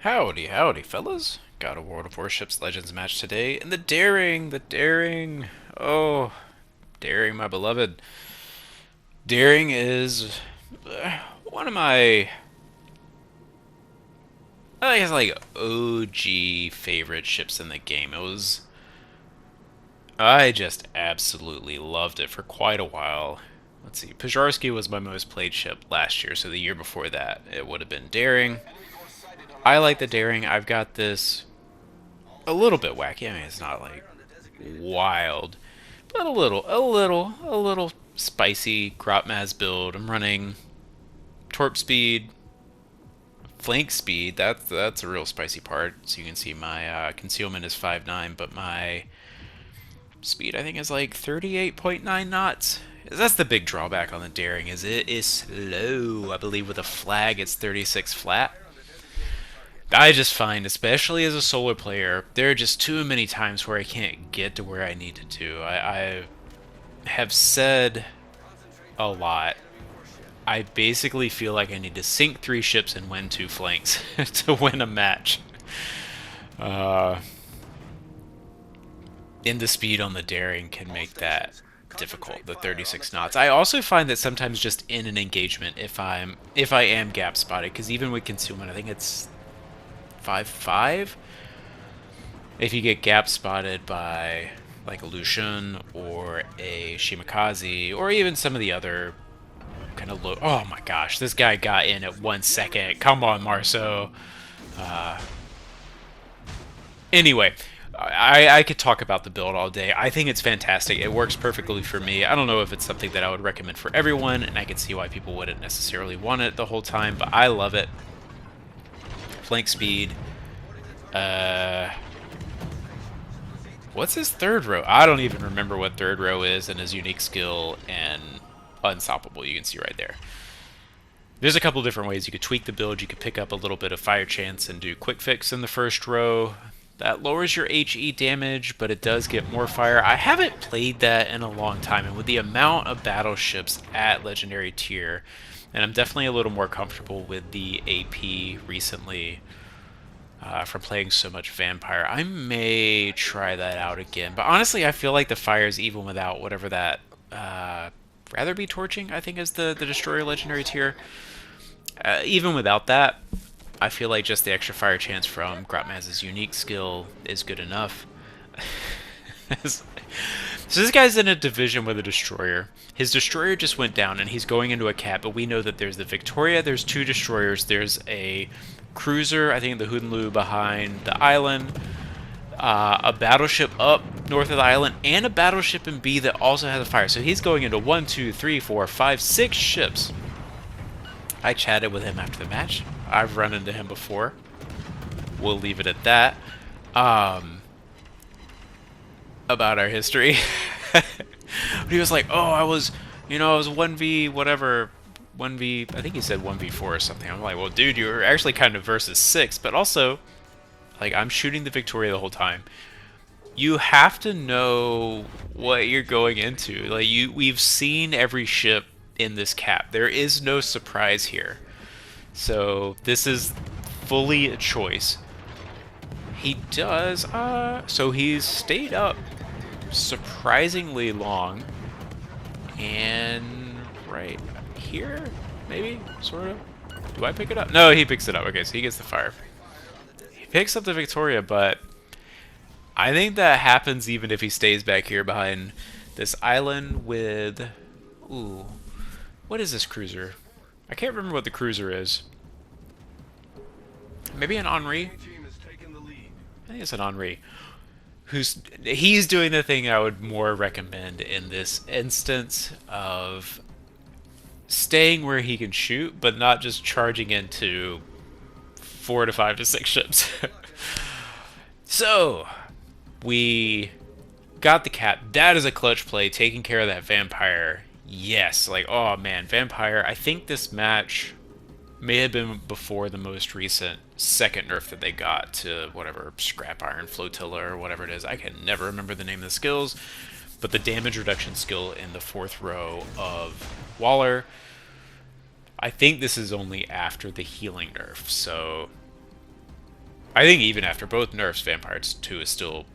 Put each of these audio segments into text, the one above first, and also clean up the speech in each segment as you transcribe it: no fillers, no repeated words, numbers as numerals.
Howdy, howdy, fellas. Got a World of Warships Legends match today, and the daring. Oh, daring, my beloved. Daring is one of my, I guess, like OG favorite ships in the game. I just absolutely loved it for quite a while. Let's see, Pizarski was my most played ship last year, so the year before that it would have been Daring. I like the Daring. I've got this a little bit wacky. I mean, it's not like wild, but a little spicy Grotmaz build. I'm running torp speed, flank speed. That's a real spicy part. So you can see my concealment is 5.9, but my speed I think is like 38.9 knots. That's the big drawback on the Daring is it is slow. I believe with a flag it's 36 flat. I just find, especially as a solo player, there are just too many times where I can't get to where I need to. I have said a lot. I basically feel like I need to sink 3 ships and win 2 flanks to win a match. Uh, and the speed on the Daring can make that difficult, the 36 knots. I also find that sometimes just in an engagement, if I am gap spotted, because even with concealment, I think it's 5.5. If you get gap spotted by like a Lushun or a Shimakaze or even some of the other kind of low. Oh my gosh, this guy got in at 1 second. Come on, Marceau. Uh, anyway, I could talk about the build all day. I think it's fantastic. It works perfectly for me. I don't know if it's something that I would recommend for everyone, and I can see why people wouldn't necessarily want it the whole time, but I love it. Flank speed. What's his third row? I don't even remember what third row is, and his unique skill and unstoppable, you can see right there. There's a couple different ways you could tweak the build. You could pick up a little bit of fire chance and do quick fix in the first row. That lowers your HE damage, but it does get more fire. I haven't played that in a long time, and with the amount of battleships at Legendary tier, and I'm definitely a little more comfortable with the AP recently from playing so much Vampire. I may try that out again, but honestly, I feel like the fires, even without whatever that rather be torching, I think is the Destroyer Legendary tier. Even without that, I feel like just the extra fire chance from Grotmaz's unique skill is good enough. So this guy's in a division with a destroyer. His destroyer just went down and he's going into a cap, but we know that there's the Victoria, there's 2 destroyers, there's a cruiser, I think the Hoodinlu behind the island, a battleship up north of the island, and a battleship in B that also has a fire. So he's going into 1, 2, 3, 4, 5, 6 ships. I chatted with him after the match. I've run into him before. We'll leave it at that. About our history. But he was like, oh, I was 1v whatever, 1v, I think he said 1v4 or something. I'm like, well, dude, you were actually kind of versus 6, but also, like, I'm shooting the Victoria the whole time. You have to know what you're going into. Like, we've seen every ship in this cap. There is no surprise here. So, this is fully a choice. He does, so he's stayed up surprisingly long. And right here, maybe, sort of. Do I pick it up? No, he picks it up. Okay, so he gets the fire. He picks up the Victoria, but I think that happens even if he stays back here behind this island with... Ooh, what is this cruiser? I can't remember what the cruiser is. Maybe an Henri? I think it's an Henri. He's doing the thing I would more recommend in this instance of staying where he can shoot, but not just charging into 4 to 5 to 6 ships. So, we got the cap. That is a clutch play, taking care of that Vampire. Yes, like, oh man, Vampire. I think this match may have been before the most recent second nerf that they got to whatever Scrap Iron Flotilla or whatever it is. I can never remember the name of the skills, but the damage reduction skill in the 4th row of Waller. I think this is only after the healing nerf, so I think even after both nerfs, Vampire 2 is still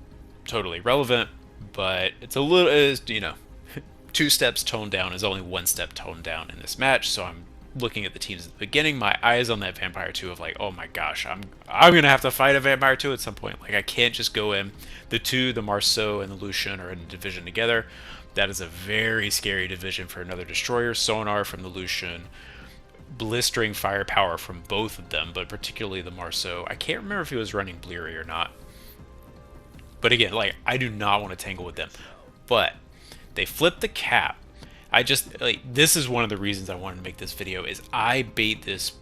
totally relevant, but it's a little, you know, 2 steps toned down is only 1 step toned down in this match. So I'm looking at the teams at the beginning, my eyes on that Vampire 2 of like, oh my gosh, I'm gonna have to fight a Vampire 2 at some point. Like I can't just go in. The Marceau and the Lushun are in a division together. That is a very scary division for another destroyer. Sonar from the Lushun, blistering firepower from both of them, but particularly the Marceau. I can't remember if he was running Bleary or not. But again, like I do not want to tangle with them. But they flipped the cap. I just like this is one of the reasons I wanted to make this video is I bait this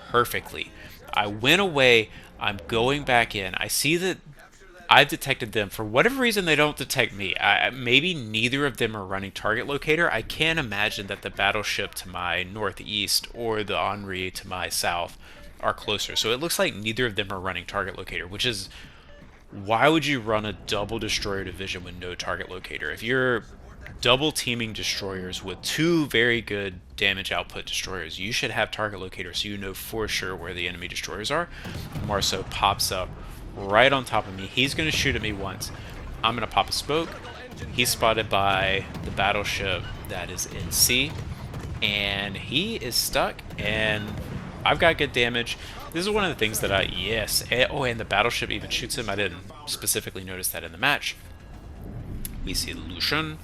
perfectly. I went away, I'm going back in. I see that I've detected them. For whatever reason, they don't detect me. Maybe neither of them are running target locator. I can't imagine that the battleship to my northeast or the Henri to my south are closer. So it looks like neither of them are running target locator, which is why would you run a double destroyer division with no target locator? If you're double teaming destroyers with 2 very good damage output destroyers, you should have target locator so you know for sure where the enemy destroyers are. Marceau pops up right on top of me. He's going to shoot at me once. I'm going to pop a smoke. He's spotted by the battleship that is in C, and he is stuck, and I've got good damage. This is one of the things that and the battleship even shoots him. I didn't specifically notice that in the match. We see Lushun.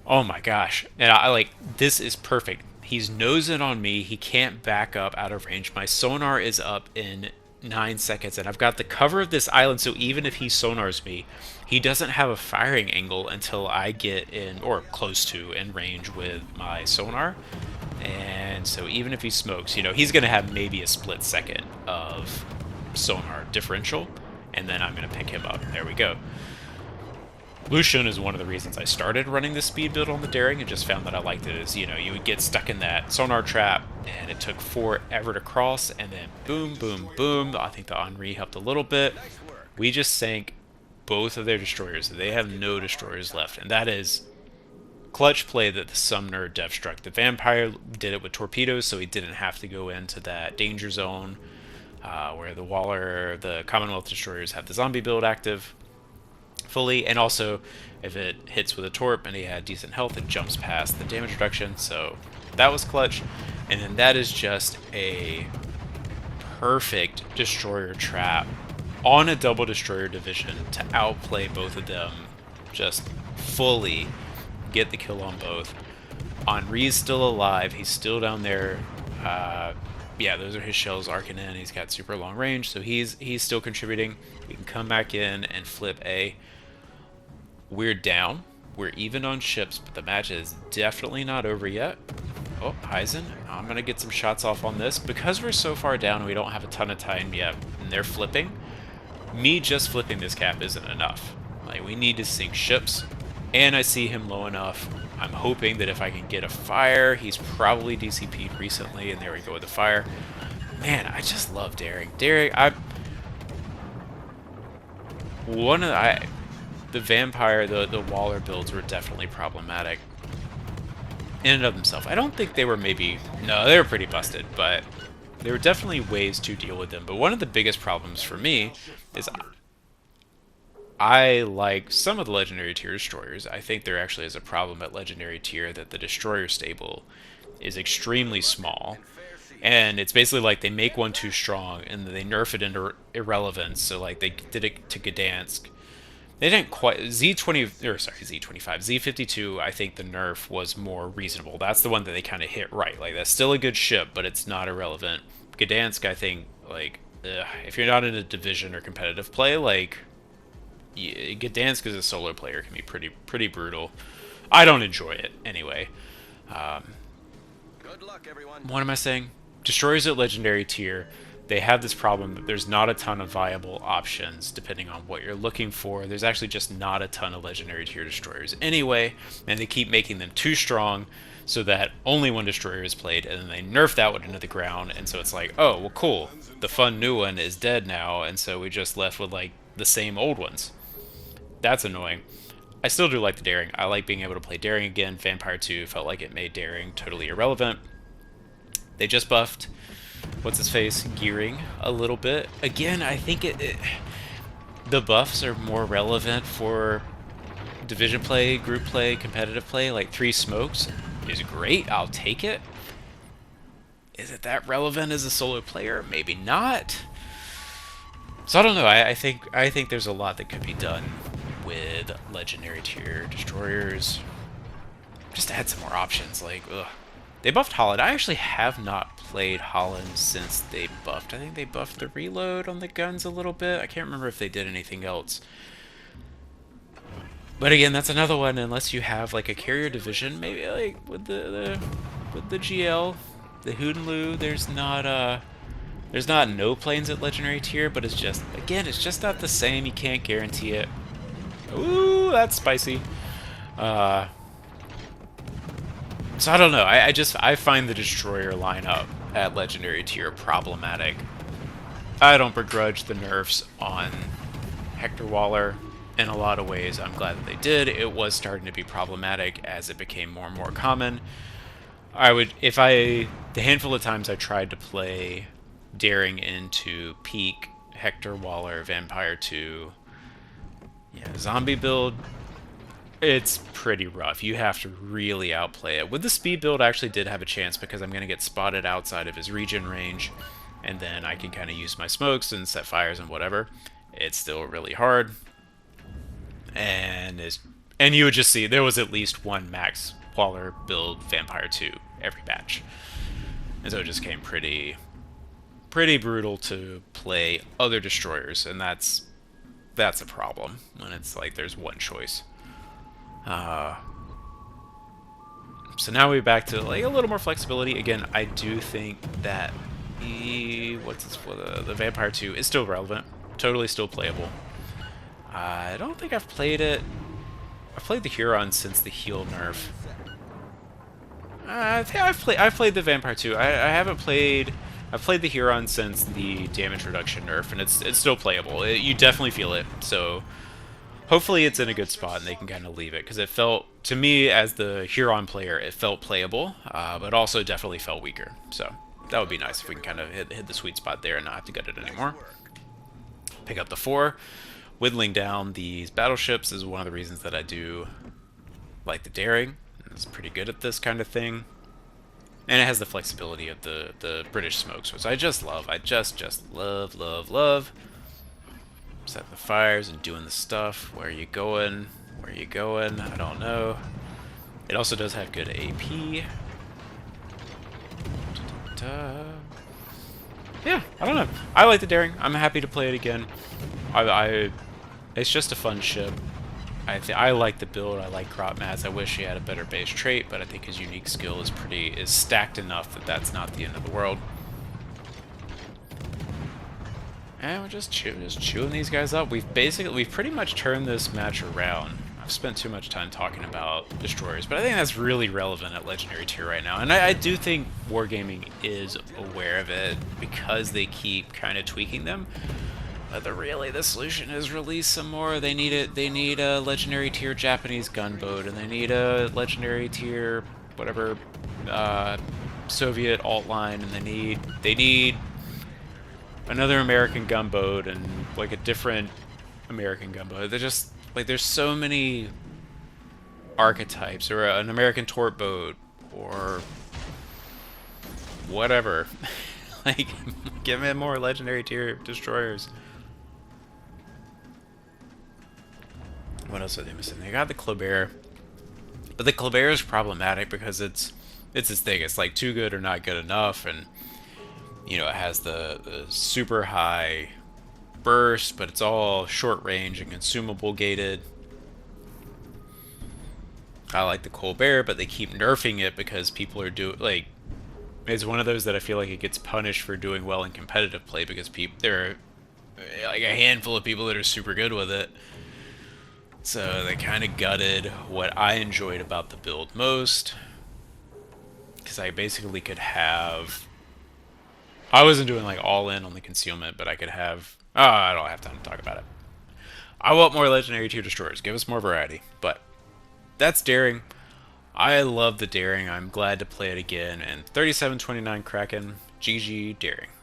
Oh my gosh. And I like, this is perfect. He's nosing on me. He can't back up out of range. My sonar is up in 9 seconds, and I've got the cover of this island, so even if he sonars me, he doesn't have a firing angle until I get in, or close to, in range with my sonar. And so even if he smokes, you know, he's going to have maybe a split second of sonar differential, and then I'm going to pick him up. There we go. Lushun is one of the reasons I started running this speed build on the Daring and just found that I liked it. Is, you know, you would get stuck in that sonar trap and it took forever to cross, and then boom, boom, boom. I think the Henri helped a little bit. We just sank both of their destroyers. They have no destroyers left, and that is clutch play that the Summoner dev struck. The Vampire did it with torpedoes, so he didn't have to go into that danger zone where the Waller, the Commonwealth destroyers have the zombie build active fully, and also if it hits with a torp and he had decent health, it jumps past the damage reduction. So that was clutch. And then that is just a perfect destroyer trap on a double destroyer division to outplay both of them, just fully get the kill on both. Henri's still alive, he's still down there. Yeah, those are his shells arcing in. He's got super long range, so he's still contributing. We can come back in and flip A. We're down. We're even on ships, but the match is definitely not over yet. Oh, Heisen. I'm going to get some shots off on this. Because we're so far down and we don't have a ton of time yet, and they're flipping, me just flipping this cap isn't enough. Like, we need to sink ships, and I see him low enough. I'm hoping that if I can get a fire, he's probably DCP'd recently, and there we go with the fire. Man, I just love Daring. Daring, the Vampire, the Waller builds were definitely problematic in and of themselves. I don't think they were no, they were pretty busted, but there were definitely ways to deal with them. But one of the biggest problems for me is I like some of the Legendary tier destroyers. I think there actually is a problem at Legendary tier that the destroyer stable is extremely small. And it's basically like they make one too strong and they nerf it into irrelevance. So like they did it to Gdansk. They didn't quite Z25, Z52. I think the nerf was more reasonable. That's the one that they kind of hit right. Like that's still a good ship, but it's not irrelevant. Gdansk, I think, like if you're not in a division or competitive play, like Gdansk as a solo player can be pretty brutal. I don't enjoy it anyway. Good luck, everyone. What am I saying? Destroyers at Legendary tier, they have this problem that there's not a ton of viable options depending on what you're looking for. There's actually just not a ton of Legendary tier destroyers anyway, and they keep making them too strong so that only one destroyer is played, and then they nerf that one into the ground, and so it's like, oh, well, cool. The fun new one is dead now, and so we just left with, like, the same old ones. That's annoying. I still do like the Daring. I like being able to play Daring again. Vampire 2 felt like it made Daring totally irrelevant. They just buffed what's his face gearing a little bit. Again, I think the buffs are more relevant for division play, group play, competitive play. Like 3 smokes is great. I'll take it. Is it that relevant as a solo player? Maybe not. So I don't know. I think there's a lot that could be done with legendary tier destroyers. Just add some more options. Like, ugh. They buffed Holland. I actually have not played Holland since they buffed. I think they buffed the reload on the guns a little bit. I can't remember if they did anything else. But again, that's another one. Unless you have like a carrier division, maybe like with the GL, the Hootenloo, there's not no planes at legendary tier, but it's just, again, it's just not the same. You can't guarantee it. Ooh, that's spicy. So I don't know. I find the destroyer lineup at legendary tier problematic. I don't begrudge the nerfs on Hector Waller. In a lot of ways, I'm glad that they did. It was starting to be problematic as it became more and more common. The handful of times I tried to play Daring into Peak, Hector Waller, Vampire 2, zombie build, it's pretty rough. You have to really outplay it. With the speed build, I actually did have a chance because I'm going to get spotted outside of his regen range, and then I can kind of use my smokes and set fires and whatever. It's still really hard. And you would just see there was at least one Max Waller build Vampire 2 every batch. And so it just came pretty brutal to play other destroyers, and that's a problem when it's like there's one choice. So now we're back to like a little more flexibility. Again, I do think that the Vampire 2 is still relevant, totally still playable. I don't think I've played it. I've played the Huron since the heal nerf. I think I've played the Vampire 2. I haven't played. I've played the Huron since the damage reduction nerf, and it's still playable. You definitely feel it. So hopefully it's in a good spot and they can kind of leave it, because it felt, to me as the Huron player, it felt playable, but also definitely felt weaker. So that would be nice if we can kind of hit the sweet spot there and not have to gut it anymore. Pick up the 4. Whittling down these battleships is one of the reasons that I do like the Daring. It's pretty good at this kind of thing. And it has the flexibility of the British smokes, which I just love. I just love. Setting the fires and doing the stuff. Where are you going? Where are you going? I don't know. It also does have good AP. Yeah, I don't know. I like the Daring. I'm happy to play it again. It's just a fun ship. I like the build. I like Grotmaz. I wish he had a better base trait, but I think his unique skill is stacked enough that that's not the end of the world. And we're just chewing these guys up. We've pretty much turned this match around. I've spent too much time talking about destroyers, but I think that's really relevant at legendary tier right now. And I do think Wargaming is aware of it because they keep kind of tweaking them. But the solution is release some more. They need it. They need a legendary tier Japanese gunboat, and they need a legendary tier whatever Soviet alt line, and they need another American gunboat and like a different American gunboat. They're just like, there's so many archetypes, or an American tort boat, or whatever. Like, give me more legendary tier destroyers. What else are they missing? They got the Colbert, but the Colbert is problematic because it's this thing. It's like too good or not good enough, and it has the super high burst, but it's all short range and consumable gated. I like the Colbert, but they keep nerfing it because people are it's one of those that I feel like it gets punished for doing well in competitive play because there are like a handful of people that are super good with it. So they kind of gutted what I enjoyed about the build most, because I basically could have. I wasn't doing like all in on the concealment, but I could have. Oh, I don't have time to talk about it. I want more legendary tier destroyers. Give us more variety. But that's Daring. I love the Daring. I'm glad to play it again. And 3729 Kraken. GG Daring.